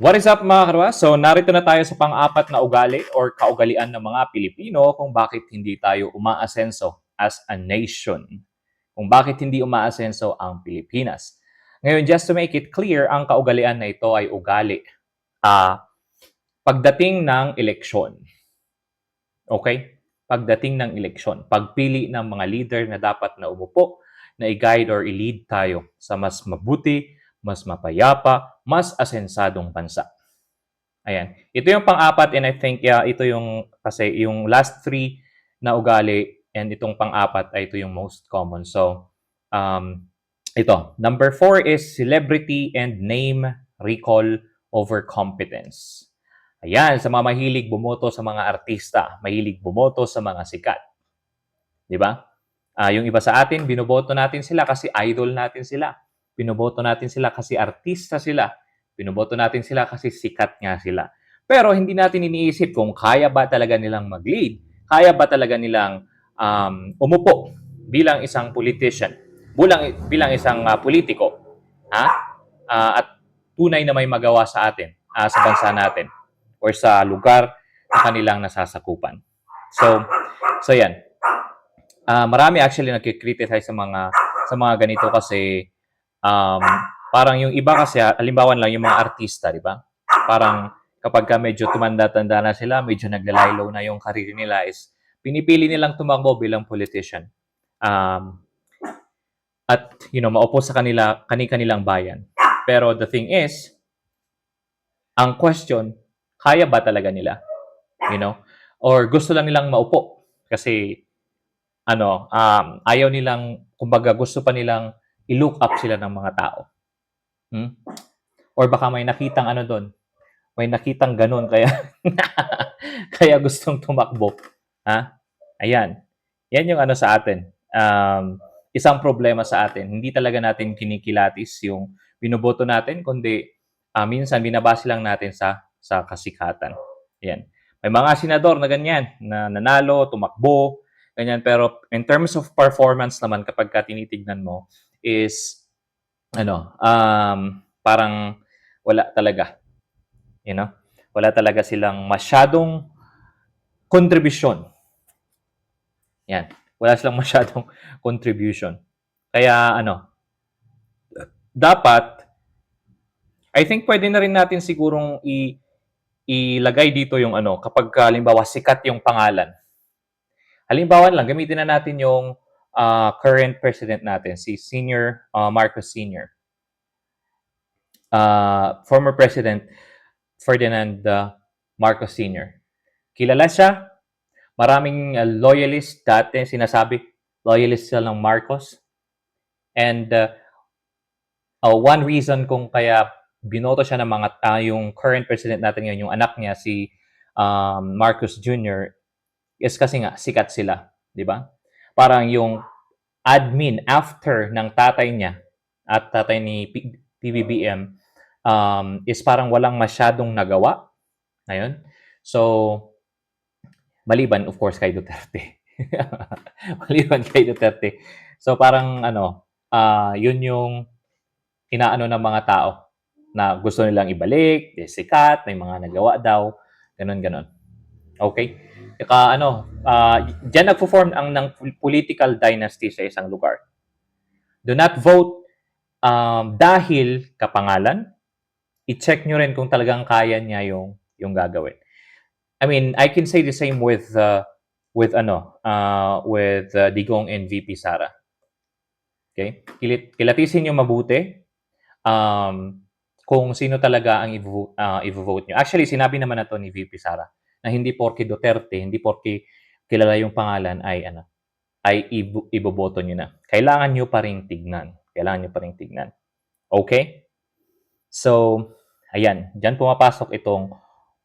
What is up mga karwa? So narito na tayo sa pang-apat na ugali or kaugalian ng mga Pilipino kung bakit hindi tayo umaasenso as a nation. Kung bakit hindi umaasenso ang Pilipinas. Ngayon, just to make it clear, ang kaugalian na ito ay ugali. Pagdating ng eleksyon. Okay? Pagdating ng eleksyon. Pagpili ng mga leader na dapat na umupo, na i-guide or i-lead tayo sa mas mabuti, mas mapayapa, mas asensadong bansa. Ayan. Ito yung pang-apat and I think ito yung kasi yung last three na ugali and itong pang-apat ay ito yung most common. So, ito. Number 4 is celebrity and name recall over competence. Ayan, sa mga mahilig bumoto sa mga artista, mahilig bumoto sa mga sikat. Di ba? Yung iba sa atin, binoboto natin sila kasi idol natin sila. Binoboto natin sila kasi artista sila. Binoboto natin sila kasi sikat nga sila. Pero hindi natin iniisip kung kaya ba talaga nilang mag-lead, kaya ba talaga nilang umupo bilang isang politician, bilang isang politiko, ha? At tunay na may magawa sa atin, sa bansa natin, or sa lugar na kanilang nasasakupan. So yan. Marami actually nagki-criticize sa mga ganito kasi um, parang yung iba kasi halimbawa lang yung mga artista, di ba? Parang kapag ka medyo tumanda-tanda na sila, medyo naglalaylo na yung career nila is pinipili nilang tumakbo bilang politician. At maupo sa kanilang bayan. Pero the thing is, ang question, kaya ba talaga nila? You know? Or gusto lang nilang maupo kasi ayaw nilang, kumbaga gusto pa nilang i-look up sila ng mga tao. Or baka may nakitang doon, may nakitang ganun, kaya kaya gustong tumakbo. Ayan. Yan yung sa atin. Isang problema sa atin. Hindi talaga natin kinikilatis yung binoboto natin, kundi minsan binabase lang natin sa kasikatan. Yan. May mga senador na ganyan, na nanalo, tumakbo, ganyan. Pero in terms of performance naman, kapag tinitignan mo, is, parang wala talaga. Wala talaga silang masyadong contribution. Yan. Wala silang masyadong contribution. Kaya, dapat, I think pwede na rin natin sigurong ilagay dito yung kapag halimbawa sikat yung pangalan. Halimbawa lang, gamitin na natin yung current president natin, si Senior Marcos Sr. Former President Ferdinand Marcos Sr. Kilala siya, maraming loyalist dati, sinasabi, loyalist sila ng Marcos. And one reason kung kaya binoto siya ng mga yung current president natin ngayon, yung anak niya, si Marcos Jr., is kasi nga, sikat sila. Di ba? Parang yung admin after ng tatay niya at tatay ni PBBM is parang walang masyadong nagawa. Ngayon. So, maliban, of course, kay Duterte. Maliban kay Duterte. So, parang, yun yung inaano ng mga tao na gusto nilang ibalik, sikat, may mga nagawa daw, ganun-ganon. Okay? Saka, dyan nagpo-form ng political dynasty sa isang lugar. Do not vote dahil kapangalan. I-check nyo rin kung talagang kaya niya yung gagawin. I mean, I can say the same with Digong and VP Sara. Okay? Kilatisin nyo mabuti kung sino talaga ang i-vote nyo. Actually, sinabi naman na to ni VP Sara na hindi porke Duterte, hindi porke kilala yung pangalan ay iboboto nyo na. Kailangan nyo pa rin tignan. Okay? So, ayan. Diyan pumapasok itong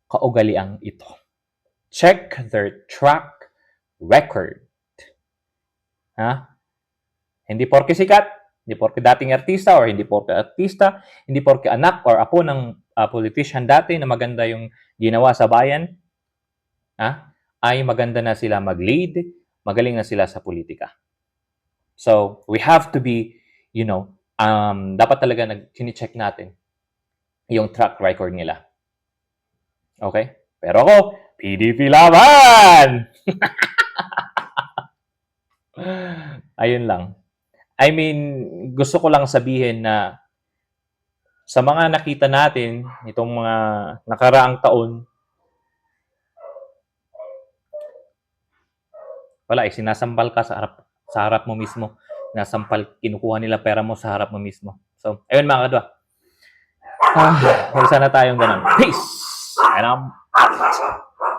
kaugaliang ito. Check their track record. Hindi porke sikat, hindi porke dating artista, or hindi porke artista, hindi porke anak or apo ng politician dati na maganda yung ginawa sa bayan, ay maganda na sila mag-lead, magaling na sila sa politika. So, we have to be, dapat talaga chine-check natin yung track record nila. Okay? Pero ako, PDP laban! Ayun lang. I mean, gusto ko lang sabihin na sa mga nakita natin itong mga nakaraang taon, wala eh, sinasampal ka sa harap mo mismo. Nasampal, kinukuha nila pera mo sa harap mo mismo. So, ayun mga kadwa. Huwag sana tayong ganun. Peace! And I'm out!